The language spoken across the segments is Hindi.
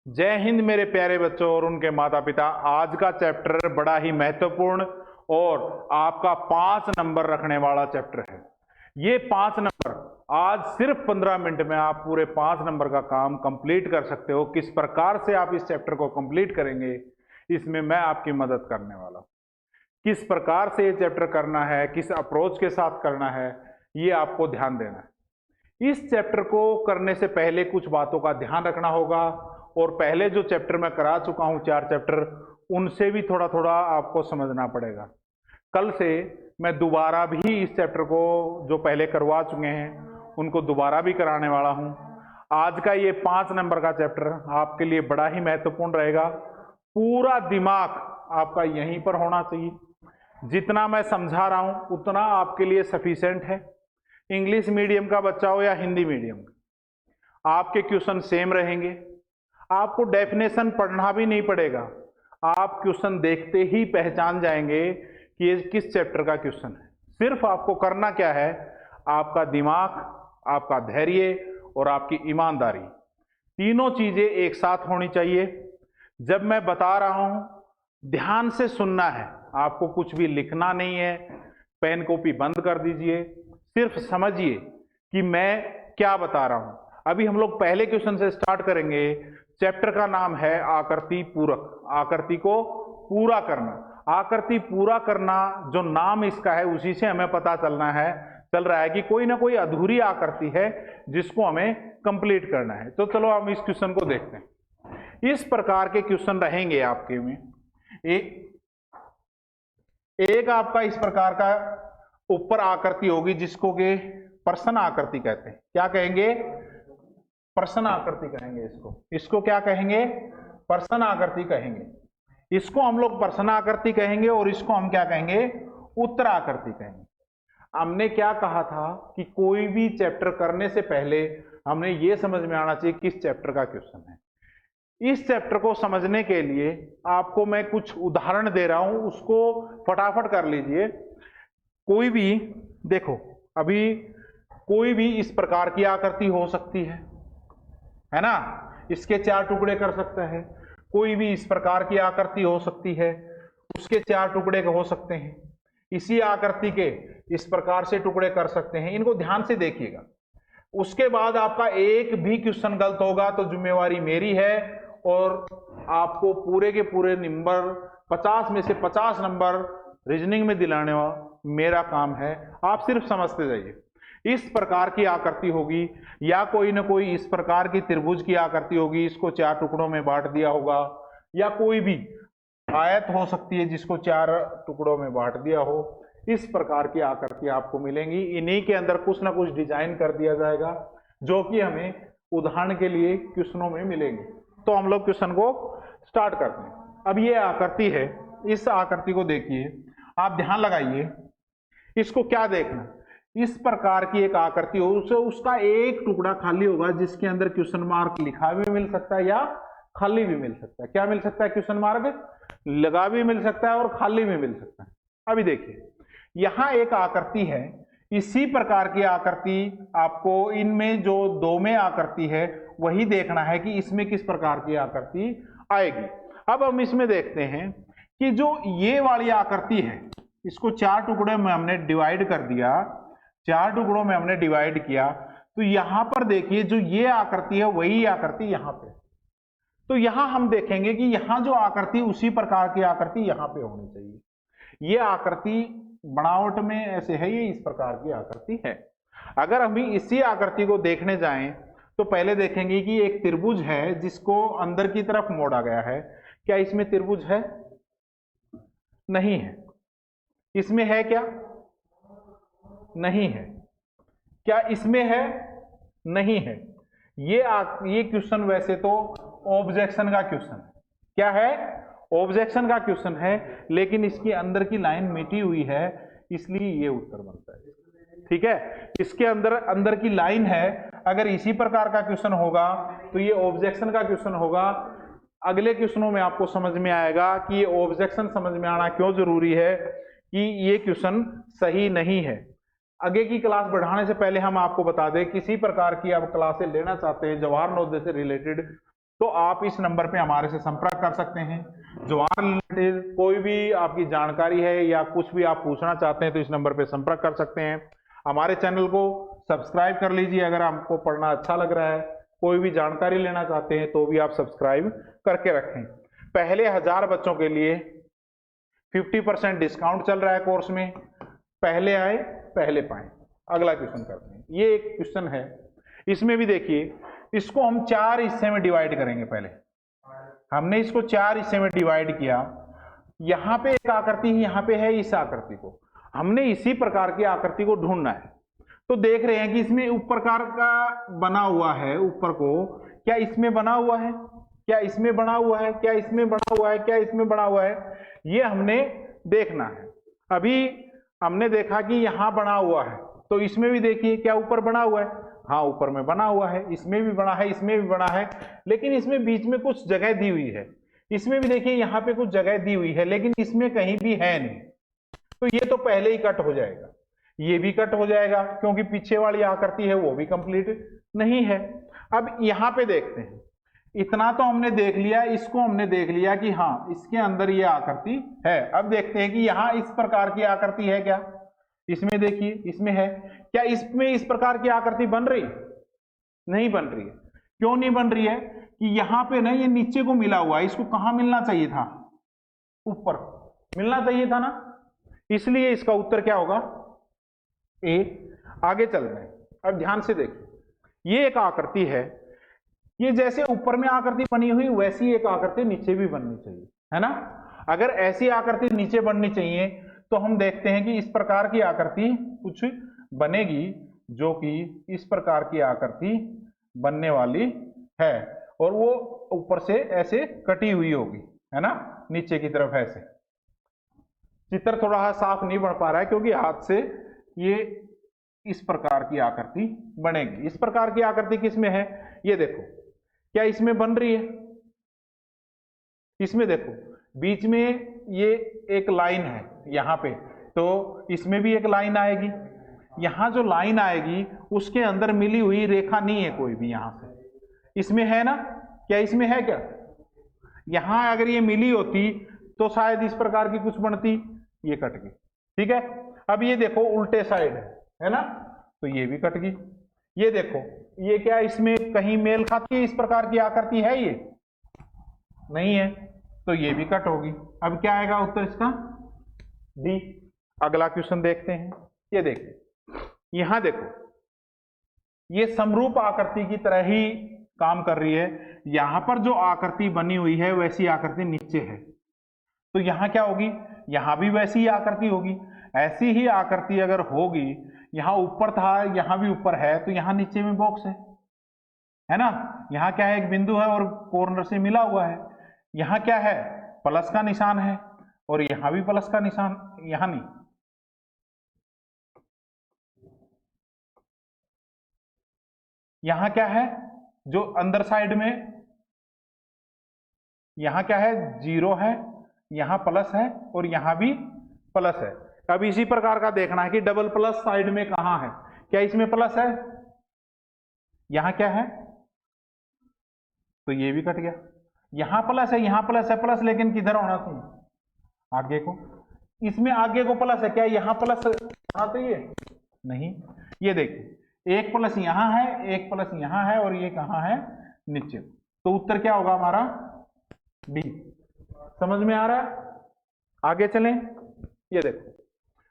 जय हिंद मेरे प्यारे बच्चों और उनके माता पिता। आज का चैप्टर बड़ा ही महत्वपूर्ण और आपका 5 नंबर रखने वाला चैप्टर है। ये 5 नंबर आज सिर्फ 15 मिनट में आप पूरे 5 नंबर का काम कंप्लीट कर सकते हो। किस प्रकार से आप इस चैप्टर को कंप्लीट करेंगे, इसमें मैं आपकी मदद करने वाला हूं। किस प्रकार से ये चैप्टर करना है, किस अप्रोच के साथ करना है, ये आपको ध्यान देना है। इस चैप्टर को करने से पहले कुछ बातों का ध्यान रखना होगा और पहले जो चैप्टर मैं करा चुका हूं 4 चैप्टर, उनसे भी थोड़ा थोड़ा आपको समझना पड़ेगा। कल से मैं दोबारा भी इस चैप्टर को जो पहले करवा चुके हैं उनको दोबारा भी कराने वाला हूं। आज का ये 5 नंबर का चैप्टर आपके लिए बड़ा ही महत्वपूर्ण रहेगा। पूरा दिमाग आपका यहीं पर होना चाहिए। जितना मैं समझा रहा हूं उतना आपके लिए सफिशिएंट है। इंग्लिश मीडियम का बच्चा हो या हिंदी मीडियम का, आपके क्वेश्चन सेम रहेंगे। आपको डेफिनेशन पढ़ना भी नहीं पड़ेगा, आप क्वेश्चन देखते ही पहचान जाएंगे कि ये किस चैप्टर का क्वेश्चन है। सिर्फ आपको करना क्या है, आपका दिमाग, आपका धैर्य और आपकी ईमानदारी, तीनों चीजें एक साथ होनी चाहिए। जब मैं बता रहा हूं ध्यान से सुनना है, आपको कुछ भी लिखना नहीं है, पेन कॉपी बंद कर दीजिए, सिर्फ समझिए कि मैं क्या बता रहा हूं। अभी हम लोग पहले क्वेश्चन से स्टार्ट करेंगे। चैप्टर का नाम है आकृति पूरक, आकृति को पूरा करना। आकृति पूरा करना जो नाम इसका है उसी से हमें पता चल रहा है कि कोई ना कोई अधूरी आकृति है जिसको हमें कंप्लीट करना है। तो चलो हम इस क्वेश्चन को देखते हैं। इस प्रकार के क्वेश्चन रहेंगे आपके में। एक आपका इस प्रकार का ऊपर आकृति होगी जिसको के प्रश्न आकृति कहते हैं। क्या कहेंगे? प्रश्न आकृति कहेंगे। इसको क्या कहेंगे? प्रश्न आकृति कहेंगे। इसको हम लोग प्रश्न आकृति कहेंगे और इसको हम क्या कहेंगे? उत्तर आकृति कहेंगे। हमने क्या कहा था कि कोई भी चैप्टर करने से पहले हमने ये समझ में आना चाहिए किस चैप्टर का क्वेश्चन है। इस चैप्टर को समझने के लिए आपको मैं कुछ उदाहरण दे रहा हूं, उसको फटाफट कर लीजिए। कोई भी देखो, अभी कोई भी इस प्रकार की आकृति हो सकती है ना, इसके 4 टुकड़े कर सकता है। कोई भी इस प्रकार की आकृति हो सकती है, उसके 4 टुकड़े हो सकते हैं। इसी आकृति के इस प्रकार से टुकड़े कर सकते हैं। इनको ध्यान से देखिएगा। उसके बाद आपका एक भी क्वेश्चन गलत होगा तो जिम्मेवारी मेरी है और आपको पूरे के पूरे नंबर 50 में से 50 नंबर रीजनिंग में दिलाने वाला मेरा काम है। आप सिर्फ समझते जाइए। इस प्रकार की आकृति होगी या कोई ना कोई इस प्रकार की त्रिभुज की आकृति होगी, इसको 4 टुकड़ों में बांट दिया होगा, या कोई भी आयत हो सकती है जिसको 4 टुकड़ों में बांट दिया हो। इस प्रकार की आकृति आपको मिलेंगी। इन्हीं के अंदर कुछ ना कुछ डिजाइन कर दिया जाएगा जो कि हमें उदाहरण के लिए क्वेश्चनों में मिलेंगे। तो हम लोग क्वेश्चन को स्टार्ट करते हैं। अब ये आकृति है, इस आकृति को देखिए, आप ध्यान लगाइए। इसको क्या देखना, इस प्रकार की एक आकृति हो, उसका एक टुकड़ा खाली होगा जिसके अंदर क्वेश्चन मार्क लिखा भी मिल सकता है या खाली भी मिल सकता है। क्या मिल सकता है? क्वेश्चन मार्क लगा भी मिल सकता है और खाली भी मिल सकता है। अभी देखिए, यहां एक आकृति है। इसी प्रकार की आकृति आपको इनमें जो 2 में आकृति है वही देखना है कि इसमें किस प्रकार की आकृति आएगी। अब हम इसमें देखते हैं कि जो ये वाली आकृति है, इसको 4 टुकड़े में हमने डिवाइड कर दिया, 4 टुकड़ों में हमने डिवाइड किया। तो यहां पर देखिए, जो ये आकृति है वही आकृति यहां पे। तो यहां हम देखेंगे कि यहां जो आकृति उसी प्रकार की आकृति यहां पे होनी चाहिए। ये आकृति बनावट में ऐसे है, ये इस प्रकार की आकृति है। अगर हम इसी आकृति को देखने जाएं तो पहले देखेंगे कि एक त्रिभुज है जिसको अंदर की तरफ मोड़ा गया है। क्या इसमें त्रिभुज है? नहीं है। इसमें है क्या? नहीं है। क्या इसमें है? नहीं है। ये क्वेश्चन वैसे तो ऑब्जेक्शन का क्वेश्चन है। क्या है? ऑब्जेक्शन का क्वेश्चन है, लेकिन इसके अंदर की लाइन मिटी हुई है इसलिए ये उत्तर बनता है। ठीक है, इसके अंदर की लाइन है। अगर इसी प्रकार का क्वेश्चन होगा तो ये ऑब्जेक्शन का क्वेश्चन होगा। अगले क्वेश्चनों में आपको समझ में आएगा कि ये ऑब्जेक्शन समझ में आना क्यों जरूरी है, कि ये क्वेश्चन सही नहीं है। आगे की क्लास बढ़ाने से पहले हम आपको बता दें, किसी प्रकार की आप क्लासें लेना चाहते हैं जवाहर नवोदय से रिलेटेड, तो आप इस नंबर पे हमारे से संपर्क कर सकते हैं। जवाहर रिलेटेड कोई भी आपकी जानकारी है या कुछ भी आप पूछना चाहते हैं तो इस नंबर पे संपर्क कर सकते हैं। हमारे चैनल को सब्सक्राइब कर लीजिए अगर आपको पढ़ना अच्छा लग रहा है। कोई भी जानकारी लेना चाहते हैं तो भी आप सब्सक्राइब करके रखें। पहले 1000 बच्चों के लिए 50% डिस्काउंट चल रहा है कोर्स में। पहले आए पहले पाएं। अगला क्वेश्चन करते हैं। ये एक क्वेश्चन है, इसमें भी देखिए, इसको हम 4 हिस्से में डिवाइड करेंगे। पहले हमने इसको 4 हिस्से में डिवाइड किया। यहां पे एक आकृति यहां पे है, इस आकृति को हमने इसी प्रकार की आकृति को ढूंढना है। तो देख रहे हैं कि इसमें ऊपर का बना हुआ है, ऊपर को क्या इसमें बना हुआ है, क्या इसमें बना हुआ है, क्या इसमें बना हुआ है, क्या इसमें बना हुआ है, ये हमने देखना है। अभी हमने देखा कि यहां बना हुआ है, तो इसमें भी देखिए क्या ऊपर बना हुआ है। हाँ, ऊपर में बना हुआ है, इसमें भी बना है, इसमें भी बना है, लेकिन इसमें बीच में कुछ जगह दी हुई है। इसमें भी देखिए यहाँ पे कुछ जगह दी हुई है, लेकिन इसमें कहीं भी है नहीं। तो ये तो पहले ही कट हो जाएगा, ये भी कट हो जाएगा, क्योंकि पीछे वाली आकृति है वो भी कंप्लीट नहीं है। अब यहाँ पे देखते हैं, इतना तो हमने देख लिया, इसको हमने देख लिया कि हाँ इसके अंदर ये आकृति है। अब देखते हैं कि यहाँ इस प्रकार की आकृति है क्या। इसमें देखिए, इसमें है क्या, इसमें इस प्रकार की आकृति बन रही? नहीं बन रही है। क्यों नहीं बन रही है? कि यहाँ पे ना ये नीचे को मिला हुआ है, इसको कहाँ मिलना चाहिए था? ऊपर मिलना चाहिए था ना, इसलिए इसका उत्तर क्या होगा? ए। आगे चल रहे हैं, अब ध्यान से देखिए, ये एक आकृति है, ये जैसे ऊपर में आकृति बनी हुई वैसी एक आकृति नीचे भी बननी चाहिए, है ना। अगर ऐसी आकृति नीचे बननी चाहिए तो हम देखते हैं कि इस प्रकार की आकृति कुछ बनेगी, जो कि इस प्रकार की आकृति बनने वाली है, और वो ऊपर से ऐसे कटी हुई होगी, है ना, नीचे की तरफ ऐसे। चित्र थोड़ा साफ नहीं बन पा रहा है क्योंकि हाथ से ये इस प्रकार की आकृति बनेगी। इस प्रकार की आकृति किसमें है? ये देखो, क्या इसमें बन रही है? इसमें देखो बीच में ये एक लाइन है यहाँ पे, तो इसमें भी एक लाइन आएगी। यहाँ जो लाइन आएगी उसके अंदर मिली हुई रेखा नहीं है कोई भी यहाँ से। इसमें है ना? क्या इसमें है क्या? यहाँ अगर ये मिली होती तो शायद इस प्रकार की कुछ बनती, ये कट गई। ठीक है, अब ये देखो उल्टे साइड है ना, तो ये भी कट गई। ये देखो, ये क्या इसमें कहीं मेल खाती है? इस प्रकार की आकृति है ये? नहीं है, तो ये भी कट होगी। अब क्या आएगा उत्तर इसका? डी। अगला क्वेश्चन देखते हैं। ये देखिए, यहां देखो, ये समरूप आकृति की तरह ही काम कर रही है। यहां पर जो आकृति बनी हुई है वैसी आकृति नीचे है, तो यहां क्या होगी? यहां भी वैसी ही आकृति होगी। ऐसी ही आकृति अगर होगी, यहां ऊपर था, यहां भी ऊपर है, तो यहां नीचे में बॉक्स है ना। यहां क्या है? एक बिंदु है और कॉर्नर से मिला हुआ है। यहां क्या है? प्लस का निशान है, और यहां भी प्लस का निशान, यहां नहीं। यहां क्या है? जो अंदर साइड में यहां क्या है? 0 है, यहां प्लस है, और यहां भी प्लस है। अब इसी प्रकार का देखना है कि डबल प्लस साइड में कहां है। क्या इसमें प्लस है? यहां क्या है? तो ये भी कट गया। यहां प्लस है, यहां प्लस है, प्लस लेकिन किधर होना चाहिए? आगे को। इसमें आगे को प्लस है, क्या यहां प्लस होना चाहिए? नहीं। ये देखिए, एक प्लस यहां है, एक प्लस यहां है, और ये कहां है? नीचे। तो उत्तर क्या होगा हमारा? डी। समझ में आ रहा है? आगे चलें। ये देखो,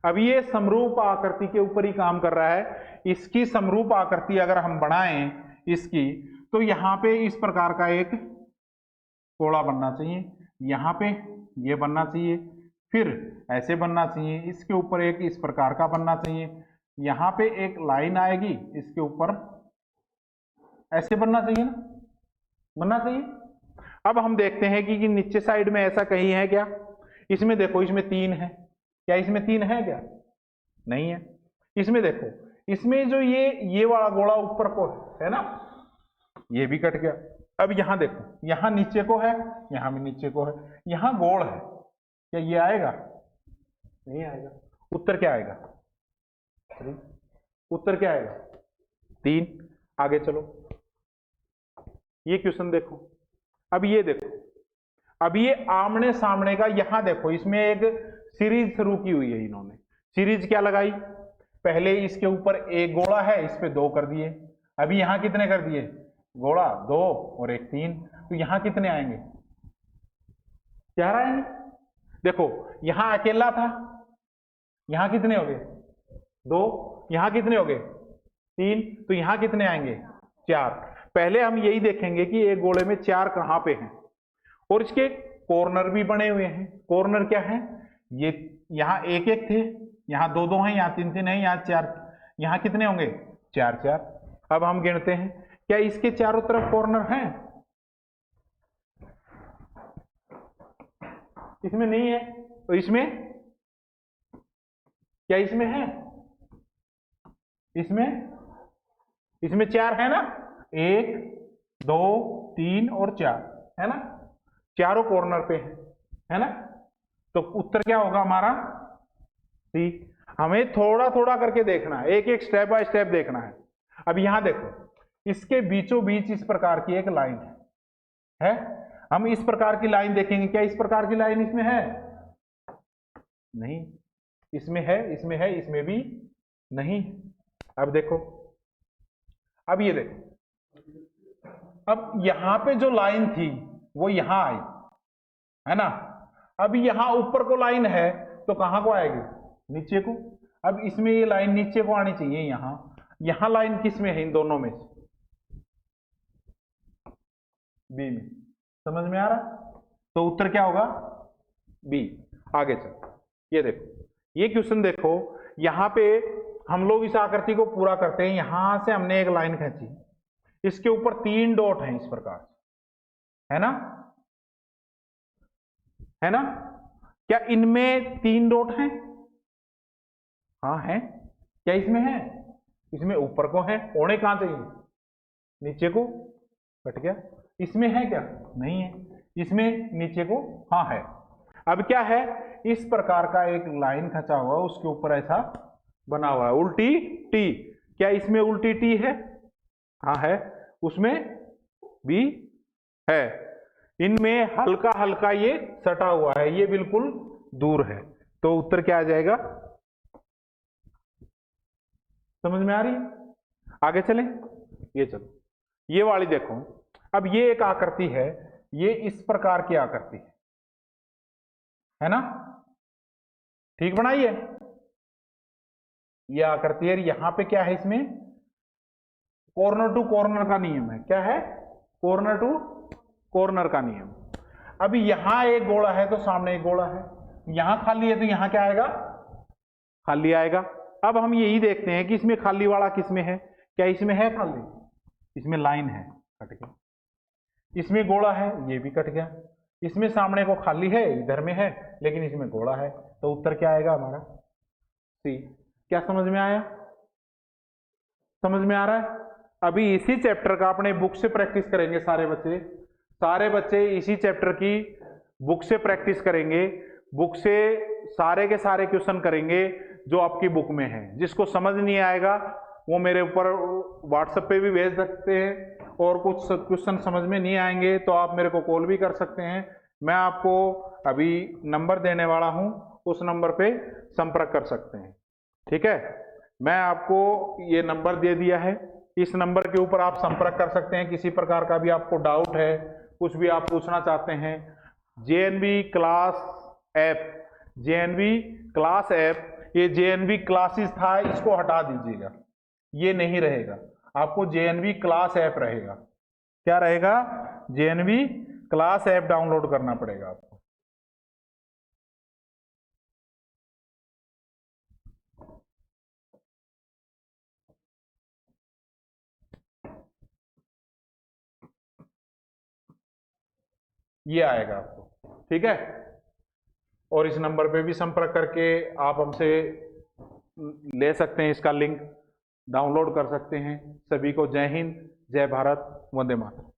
अब ये समरूप आकृति के ऊपर ही काम कर रहा है। इसकी समरूप आकृति अगर हम बनाएं इसकी, तो यहां पे इस प्रकार का एक गोला बनना चाहिए, यहां पे ये बनना चाहिए, फिर ऐसे बनना चाहिए, इसके ऊपर एक इस प्रकार का बनना चाहिए, यहां पे एक लाइन आएगी, इसके ऊपर ऐसे बनना चाहिए ना, बनना चाहिए। अब हम देखते हैं कि नीचे साइड में ऐसा कहीं है क्या? इसमें देखो, इसमें 3 है। क्या इसमें 3 है क्या? नहीं है। इसमें देखो, इसमें जो ये वाला गोला ऊपर को है ना, ये भी कट गया। अब यहां देखो, यहां नीचे को है, यहां भी नीचे को है, यहां गोल है। क्या ये आएगा? नहीं आएगा। उत्तर क्या आएगा? उत्तर क्या आएगा? 3। आगे चलो, ये क्वेश्चन देखो। अब ये देखो, अब ये आमने सामने का, यहां देखो इसमें एक सीरीज शुरू की हुई है इन्होंने। सीरीज क्या लगाई? पहले इसके ऊपर एक गोला है, इस पे 2 कर दिए। अभी यहां कितने कर दिए? गोला 2 और एक 3। तो यहां कितने आएंगे? 4 आएंगे। देखो यहां अकेला था, यहां कितने हो गए? 2। यहां कितने हो गए? 3। तो यहां कितने आएंगे? 4। पहले हम यही देखेंगे कि एक गोले में 4 कहां पे हैं, और इसके कॉर्नर भी बने हुए हैं। कॉर्नर क्या है? ये यहां 1-1 थे, यहां 2-2 हैं, यहां 3-3 हैं, यहां 4। यहां कितने होंगे? 4-4। अब हम गिनते हैं, क्या इसके चारों तरफ कॉर्नर हैं? इसमें नहीं है। तो इसमें, क्या इसमें है? इसमें 4 है ना, 1 2 3 और 4 है ना, चारों कॉर्नर पे है ना। तो उत्तर क्या होगा हमारा? सी। हमें थोड़ा थोड़ा करके देखना है, एक एक स्टेप बाय स्टेप देखना है। अब यहां देखो, इसके बीचों बीच इस प्रकार की एक लाइन है। हम इस प्रकार की लाइन देखेंगे, क्या इस प्रकार की लाइन इसमें है? नहीं। इसमें है, इसमें है, इसमें भी नहीं। अब देखो, अब ये देखो, अब यहां पे जो लाइन थी वो यहां आई, है ना। अब यहां ऊपर को लाइन है तो कहां को आएगी? नीचे को। अब इसमें ये लाइन नीचे को आनी चाहिए, यहां लाइन किस में है? इन दोनों में से बी में। समझ में आ रहा? तो उत्तर क्या होगा? बी। आगे चल, ये देखो, ये क्वेश्चन देखो, यहां पे हम लोग इस आकृति को पूरा करते हैं। यहां से हमने एक लाइन खींची, इसके ऊपर 3 डॉट हैं इस प्रकार से, है ना, है ना। क्या इनमें 3 डॉट हैं? हाँ है। क्या इसमें है? इसमें ऊपर को है, होने कहां चाहिए? नीचे को। कट गया। इसमें है क्या? नहीं है। इसमें नीचे को, हाँ है। अब क्या है, इस प्रकार का एक लाइन खचा हुआ, उसके ऊपर ऐसा बना हुआ है उल्टी टी। क्या इसमें उल्टी टी है? हाँ है। उसमें भी है। इनमें हल्का हल्का ये सटा हुआ है, ये बिल्कुल दूर है। तो उत्तर क्या आ जाएगा? समझ में आ रही है? आगे चलें, ये चलो, ये वाली देखो। अब ये एक आकृति है, ये इस प्रकार की आकृति है ना, ठीक बनाई है। ये आकृति है, यहां पे क्या है? इसमें कॉर्नर टू कॉर्नर का नियम है। क्या है? कॉर्नर टू कॉर्नर का नियम। अभी यहां एक गोला है तो सामने एक गोला है, यहां खाली है तो यहां क्या आएगा? खाली आएगा। अब हम यही देखते हैं कि इसमें खाली वाला किसमें है। क्या इसमें है खाली? इसमें लाइन है, कट गया। इसमें गोला है, ये भी कट गया। इसमें सामने को खाली है, इधर में है, लेकिन इसमें गोला है। तो उत्तर क्या आएगा हमारा? सी। क्या समझ में आया? समझ में आ रहा है? अभी इसी चैप्टर का अपने बुक से प्रैक्टिस करेंगे सारे बच्चे इसी चैप्टर की बुक से प्रैक्टिस करेंगे। बुक से सारे के सारे क्वेश्चन करेंगे जो आपकी बुक में है। जिसको समझ नहीं आएगा वो मेरे ऊपर व्हाट्सएप पे भी भेज सकते हैं, और कुछ क्वेश्चन समझ में नहीं आएंगे तो आप मेरे को कॉल भी कर सकते हैं। मैं आपको अभी नंबर देने वाला हूं, उस नंबर पे संपर्क कर सकते हैं। ठीक है, मैं आपको ये नंबर दे दिया है, इस नंबर के ऊपर आप संपर्क कर सकते हैं। किसी प्रकार का भी आपको डाउट है, कुछ भी आप पूछना चाहते हैं। JNV class app, JNV class app, ये जेएनवी क्लासेस था, इसको हटा दीजिएगा, ये नहीं रहेगा। आपको जेएनवी क्लास ऐप रहेगा। क्या रहेगा? जेएनवी क्लास ऐप डाउनलोड करना पड़ेगा आपको। ये आएगा आपको, ठीक है। और इस नंबर पे भी संपर्क करके आप हमसे ले सकते हैं, इसका लिंक डाउनलोड कर सकते हैं। सभी को जय हिंद, जय भारत, वंदे मातरम।